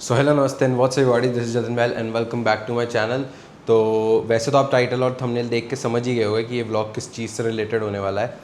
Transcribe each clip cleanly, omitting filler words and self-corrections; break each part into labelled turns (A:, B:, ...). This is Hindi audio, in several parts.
A: सो हेलो नमस्ते and what's everybody, this is Jatin well and welcome back to my channel. तो वैसे तो आप टाइटल और थंबनेल देख के समझ ही गए होंगे कि ये व्लॉग किस चीज़ से रिलेटेड होने वाला है,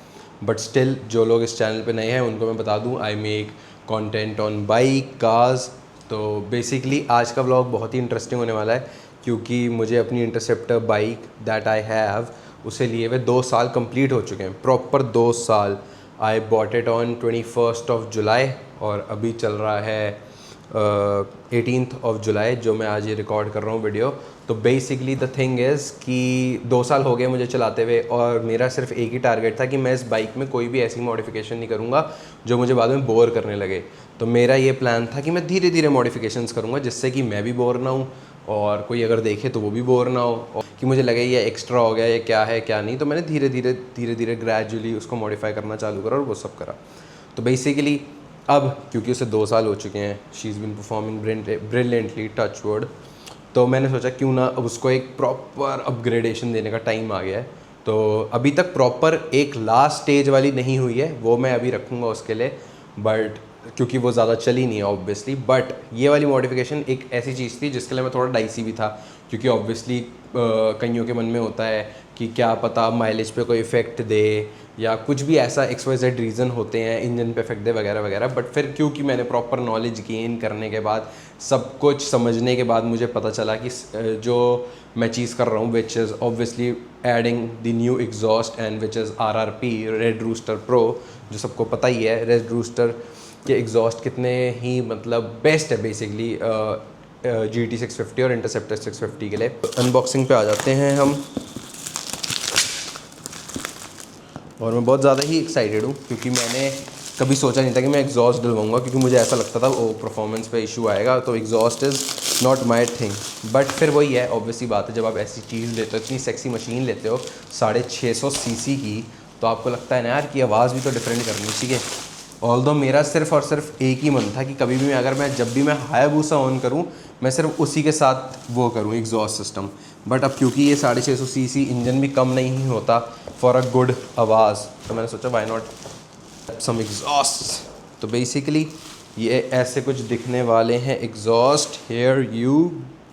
A: बट स्टिल जो लोग इस चैनल पे नए हैं उनको मैं बता दूं, I make content on bike cars. तो बेसिकली आज का व्लॉग बहुत ही इंटरेस्टिंग होने वाला है क्योंकि मुझे अपनी interceptor bike that I have उसे लिए हुए 2 साल कंप्लीट हो चुके हैं, प्रॉपर 2 साल। I bought it on 21st of July और अभी चल रहा है 18th ऑफ जुलाई, जो मैं आज ये रिकॉर्ड कर रहा हूँ वीडियो। तो बेसिकली द थिंग इज़ कि 2 साल हो गए मुझे चलाते हुए और मेरा सिर्फ एक ही टारगेट था कि मैं इस बाइक में कोई भी ऐसी मॉडिफिकेशन नहीं करूँगा जो मुझे बाद में बोर करने लगे। तो मेरा ये प्लान था कि मैं धीरे धीरे मॉडिफिकेशंस करूँगा जिससे कि मैं भी बोर ना हूँ और कोई अगर देखे तो वो भी बोर ना हो, और कि मुझे लगे ये एक्स्ट्रा हो गया, ये क्या है क्या नहीं। तो मैंने धीरे धीरे ग्रेजुअली उसको मॉडिफाई करना चालू करा और वो सब करा। तो बेसिकली अब क्योंकि उसे 2 साल हो चुके हैं, she is been performing brilliantly, touch word, तो मैंने सोचा क्यों ना अब उसको एक प्रॉपर अपग्रेडेशन देने का टाइम आ गया है। तो अभी तक प्रॉपर एक लास्ट स्टेज वाली नहीं हुई है, वो मैं अभी रखूँगा उसके लिए, बट क्योंकि वो ज़्यादा चली नहीं है ऑब्वियसली। बट ये वाली मॉडिफिकेशन एक ऐसी चीज़ थी जिसके लिए मैं थोड़ा डाइसी भी था, क्योंकि ऑब्वियसली कईयों के मन में होता है कि क्या पता माइलेज पे कोई इफ़ेक्ट दे या कुछ भी ऐसा XYZ रीज़न होते हैं, इंजन पे इफेक्ट दे वगैरह वगैरह। बट फिर क्योंकि मैंने प्रॉपर नॉलेज गेन करने के बाद, सब कुछ समझने के बाद मुझे पता चला कि जो मैं चीज़ कर रहा हूँ which is obviously adding the new exhaust and which is RRP Red Rooster Pro, जो सबको पता ही है रेड रूस्टर के एग्जॉस्ट कितने ही मतलब बेस्ट है बेसिकली GT 650 और इंटरसेप्टर 650 के लिए। अनबॉक्सिंग पे आ जाते हैं हम, और मैं बहुत ज़्यादा ही एक्साइटेड हूँ क्योंकि मैंने कभी सोचा नहीं था कि मैं एग्जॉस्ट डलवाऊँगा, क्योंकि मुझे ऐसा लगता था वो परफॉर्मेंस पे इशू आएगा, तो exhaust is not my thing. But फिर वही है, ऑब्वियसली बात है, जब आप ऐसी चीज़ लेते हो, इतनी सेक्सी मशीन लेते हो 650 सीसी की, तो आपको लगता है ना यार कि आवाज़ भी तो डिफरेंट करनी चाहिए। ऑल्दो मेरा सिर्फ और सिर्फ एक ही मन था कि कभी भी जब भी मैं हायाबूसा ऑन करूं, मैं सिर्फ उसी के साथ वो करूं एग्जॉस्ट सिस्टम। बट अब क्योंकि ये 650 सीसी इंजन भी कम नहीं होता फॉर अ गुड आवाज़, तो मैंने सोचा वाई नॉट सम एग्जॉस्ट। तो बेसिकली ये ऐसे कुछ दिखने वाले हैं एग्जॉस्ट। Here you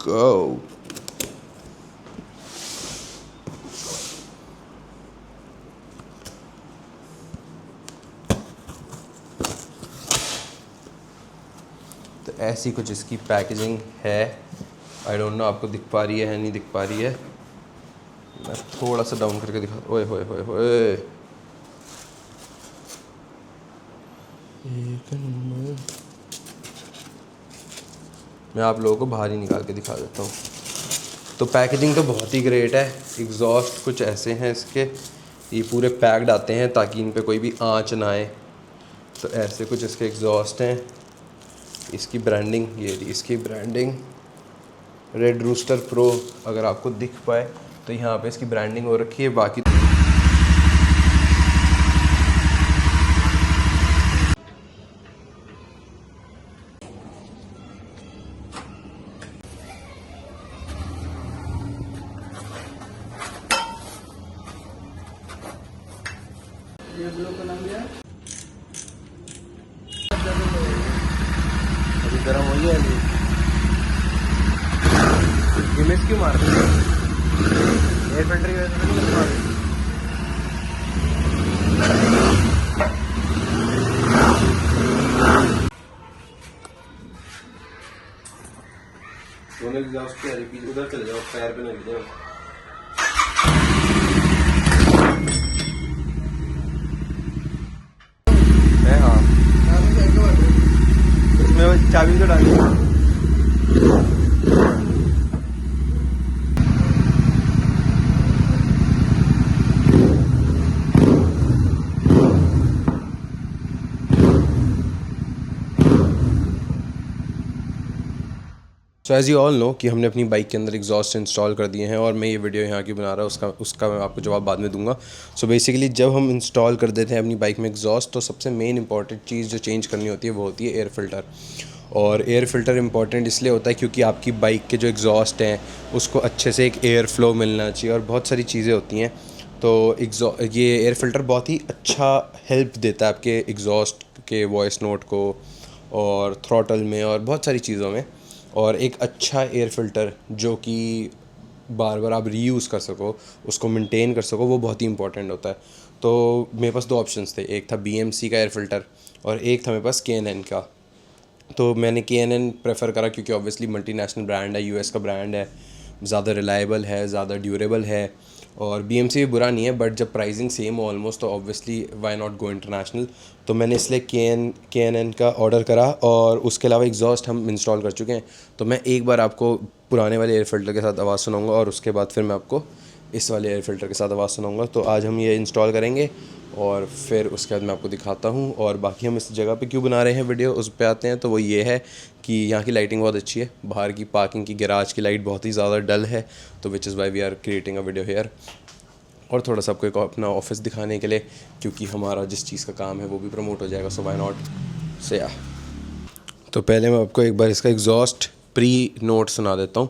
A: go. तो ऐसी कुछ इसकी पैकेजिंग है। आई डोंट नो आपको दिख पा रही है नहीं दिख पा रही है, मैं थोड़ा सा डाउन करके दिखा। ओए होए होए होए, एक नंबर। मैं आप लोगों को बाहर ही निकाल के दिखा देता हूँ। तो पैकेजिंग तो बहुत ही ग्रेट है। एग्जॉस्ट कुछ ऐसे हैं इसके, ये पूरे पैक्ड आते हैं ताकि इन पे कोई भी आँच ना आए। तो ऐसे कुछ इसके एग्जॉस्ट हैं। इसकी ब्रांडिंग, ये इसकी ब्रांडिंग रेड रूस्टर प्रो, अगर आपको दिख पाए तो यहाँ पे इसकी ब्रांडिंग हो रखी है। बाकी
B: ये ब्लू का नाम क्या है?
A: अभी गर्म हो गया है। इमेज क्यों मार रही है? एयर फिल्टर की वजह से नहीं मार रही। दोनों एग्जॉस्ट पे रिपीट, उधर चले जाओ, पैर पे नहीं जाओ। है हाँ, इसमें चाबी तो डाली। So as you all know कि हमने अपनी बाइक के अंदर एग्जॉस्ट इंस्टॉल कर दिए हैं और मैं ये वीडियो यहाँ की बना रहा हूँ, उसका मैं आपको जवाब बाद में दूंगा। सो बेसिकली जब हम इंस्टॉल कर देते हैं अपनी बाइक में एग्जॉस्ट, तो सबसे मेन इंपॉर्टेंट चीज़ जो चेंज करनी होती है वो होती है एयर फ़िल्टर। और एयर फ़िल्टर इंपॉर्टेंट इसलिए होता है क्योंकि आपकी बाइक के जो एग्जॉस्ट हैं उसको अच्छे से एक एयर फ्लो मिलना चाहिए और बहुत सारी चीज़ें होती हैं। तो ये एयर फ़िल्टर बहुत ही अच्छा हेल्प देता है आपके एग्जॉस्ट के वॉइस नोट को और थ्रॉटल में और बहुत सारी चीज़ों में। और एक अच्छा एयर फ़िल्टर जो कि बार बार आप रीयूज़ कर सको, उसको मेंटेन कर सको, वो बहुत ही इंपॉर्टेंट होता है। तो मेरे पास दो ऑप्शंस थे, एक था BMC का एयर फ़िल्टर और एक था मेरे पास K&N का। तो मैंने K&N प्रेफर करा क्योंकि ऑब्वियसली मल्टीनेशनल ब्रांड है, यूएस का ब्रांड है, ज़्यादा रिलायबल है, ज़्यादा ड्यूरेबल है। और BMC भी बुरा नहीं है, बट जब प्राइसिंग सेम हो ऑलमोस्ट तो obviously why not go international. तो मैंने इसलिए K&N का ऑर्डर करा और उसके अलावा एग्जॉस्ट हम इंस्टॉल कर चुके हैं। तो मैं एक बार आपको पुराने वाले एयर फ़िल्टर के साथ आवाज़ सुनाऊंगा और उसके बाद फिर मैं आपको इस वाले एयर फ़िल्टर के साथ आवाज़ सुनाऊंगा। तो आज हम ये इंस्टॉल करेंगे और फिर उसके बाद मैं आपको दिखाता हूँ। और बाकी हम इस जगह पे क्यों बना रहे हैं वीडियो, उस पे आते हैं। तो वो ये है कि यहाँ की लाइटिंग बहुत अच्छी है, बाहर की पार्किंग की गैराज की लाइट बहुत ही ज़्यादा डल है, तो which is why we are creating a video here. और थोड़ा सा आपको एक अपना ऑफिस दिखाने के लिए, क्योंकि हमारा जिस चीज़ का काम है वो भी प्रमोट हो जाएगा, सो वाई नॉट से या। तो पहले मैं आपको एक बार इसका एग्जॉस्ट प्री नोट सुना देता हूँ।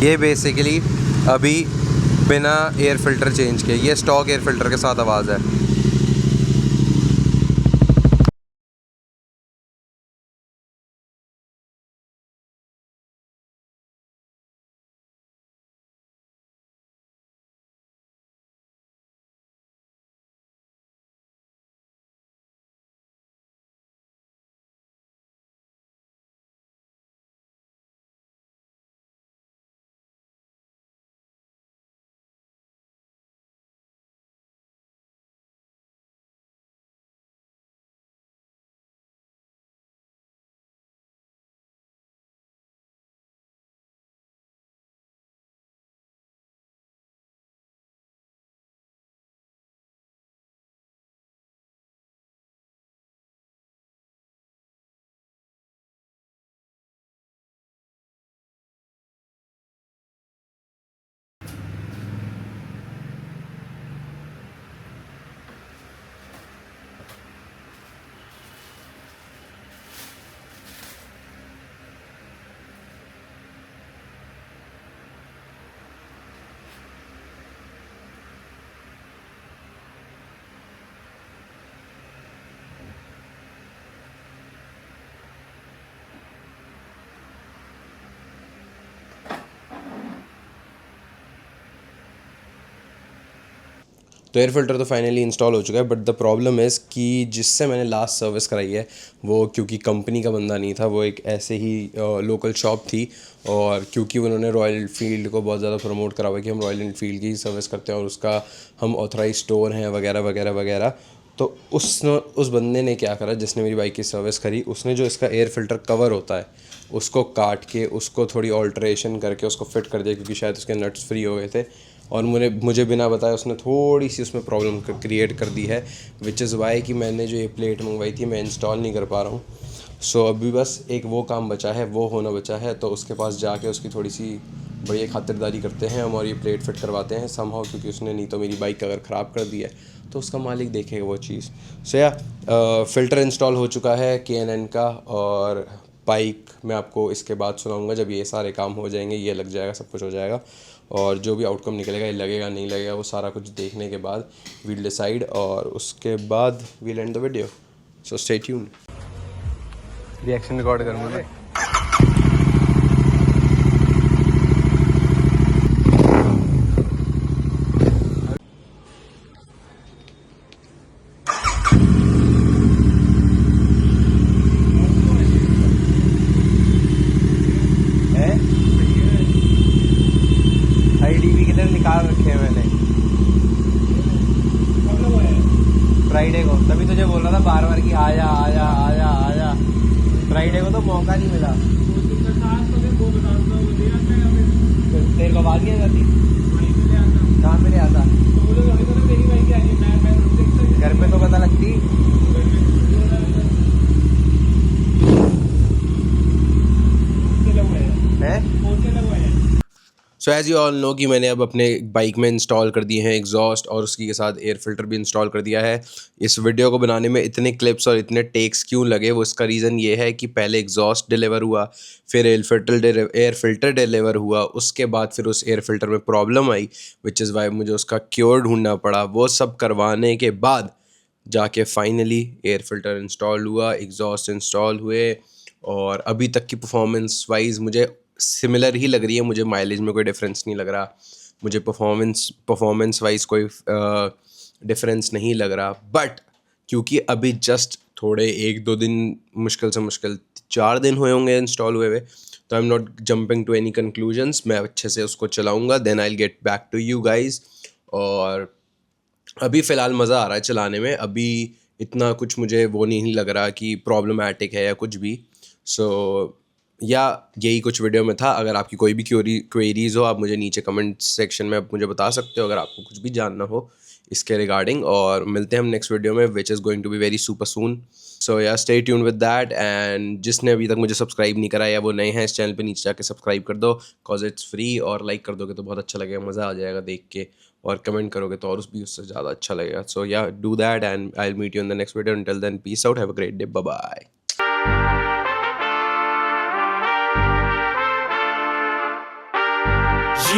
A: ये बेसिकली अभी बिना एयर फ़िल्टर चेंज किए, ये स्टॉक एयर फ़िल्टर के साथ आवाज़ है। तो एयर फ़िल्टर तो फाइनली इंस्टॉल हो चुका है, बट द प्रॉब्लम इज़ कि जिससे मैंने लास्ट सर्विस कराई है वो क्योंकि कंपनी का बंदा नहीं था, वो एक ऐसे ही लोकल शॉप थी। और क्योंकि उन्होंने रॉयल एनफील्ड को बहुत ज़्यादा प्रमोट करा हुआ है कि हम रॉयल एनफील्ड की ही सर्विस करते हैं और उसका हम ऑथराइज स्टोर हैं वगैरह वगैरह वगैरह। तो उस बंदे ने क्या करा, जिसने मेरी बाइक की सर्विस करी, उसने जो इसका एयर फ़िल्टर कवर होता है उसको काट के उसको थोड़ी ऑल्ट्रेशन करके उसको फिट कर दिया, क्योंकि शायद उसके नट्स फ्री हो गए थे। और मुझे बिना बताए उसने थोड़ी सी उसमें प्रॉब्लम क्रिएट कर दी है, विच इज़ वाई कि मैंने जो ये प्लेट मंगवाई थी मैं इंस्टॉल नहीं कर पा रहा हूँ। सो अभी बस एक वो काम बचा है, वो होना बचा है। तो उसके पास जाके उसकी थोड़ी सी बढ़िया खातिरदारी करते हैं हम और ये प्लेट फिट करवाते हैं समहाउ, क्योंकि उसने नहीं तो मेरी बाइक अगर ख़राब कर दी है तो उसका मालिक देखेगा वो चीज़। सो या फ़िल्टर इंस्टॉल हो चुका है K&N का। और बाइक मैं आपको इसके बाद सुनाऊंगा जब ये सारे काम हो जाएंगे, ये लग जाएगा, सब कुछ हो जाएगा। और जो भी आउटकम निकलेगा, ये लगेगा नहीं लगेगा, वो सारा कुछ देखने के बाद वील डिसाइड, और उसके बाद we'll end the video. So stay tuned. Reaction record करूँगा ना। IDV किलर निकाल रखे हैं मैंने फ्राइडे को, तभी तुझे बोल रहा था बार बार कि आजा आजा आजा आजा। फ्राइडे को तो मौका नहीं मिला। तेरे को बात नहीं जाती, कहाँ पे ले आता, घर पे तो पता लगती। So as you all know कि मैंने अब अपने बाइक में इंस्टॉल कर दिए हैं एग्जॉस्ट और उसकी के साथ एयर फिल्टर भी इंस्टॉल कर दिया है। इस वीडियो को बनाने में इतने क्लिप्स और इतने टेक्स क्यों लगे, वो इसका रीज़न ये है कि पहले एग्जॉस्ट डिलीवर हुआ, फिर एयर फिल्टर डिलीवर हुआ, उसके बाद फिर उस एयर फिल्टर में problem I, which is Y मुझे उसका क्योर ढूंढना पड़ा। वो सब करवाने के बाद जाके फाइनली एयर फिल्टर इंस्टॉल हुआ, एग्जॉस्ट इंस्टॉल हुए, और अभी तक की परफॉर्मेंस वाइज मुझे सिमिलर ही लग रही है। मुझे माइलेज में कोई डिफरेंस नहीं लग रहा, मुझे परफॉर्मेंस वाइज कोई डिफरेंस नहीं लग रहा। बट क्योंकि अभी जस्ट थोड़े 1-2 दिन, मुश्किल से मुश्किल 4 दिन हुए होंगे इंस्टॉल हुए हुए, तो I am not jumping to any conclusions. मैं अच्छे से उसको चलाऊँगा, then I will get back to you guys. और अभी फ़िलहाल मज़ा आ रहा है चलाने में, अभी इतना कुछ मुझे वो नहीं लग रहा कि प्रॉब्लमैटिक है या कुछ भी। सो या यही कुछ वीडियो में था। अगर आपकी कोई भी क्वेरीज़ हो, आप मुझे नीचे कमेंट सेक्शन में आप मुझे बता सकते हो, अगर आपको कुछ भी जानना हो इसके रिगार्डिंग। और मिलते हैं हम नेक्स्ट वीडियो में, which is going to be very super soon. So yeah stay tune with that. And जिसने अभी तक मुझे सब्सक्राइब नहीं करा या वो नए हैं इस चैनल पे, नीचे जाके सब्सक्राइब कर दो, कॉज इट्स फ्री। और लाइक कर दोगे तो बहुत अच्छा लगेगा, मज़ा आ जाएगा देख के। और कमेंट करोगे तो और भी उससे ज़्यादा अच्छा लगेगा। So yeah do that and I will meet you in the next video. Until then, peace out, have a great day, bye bye.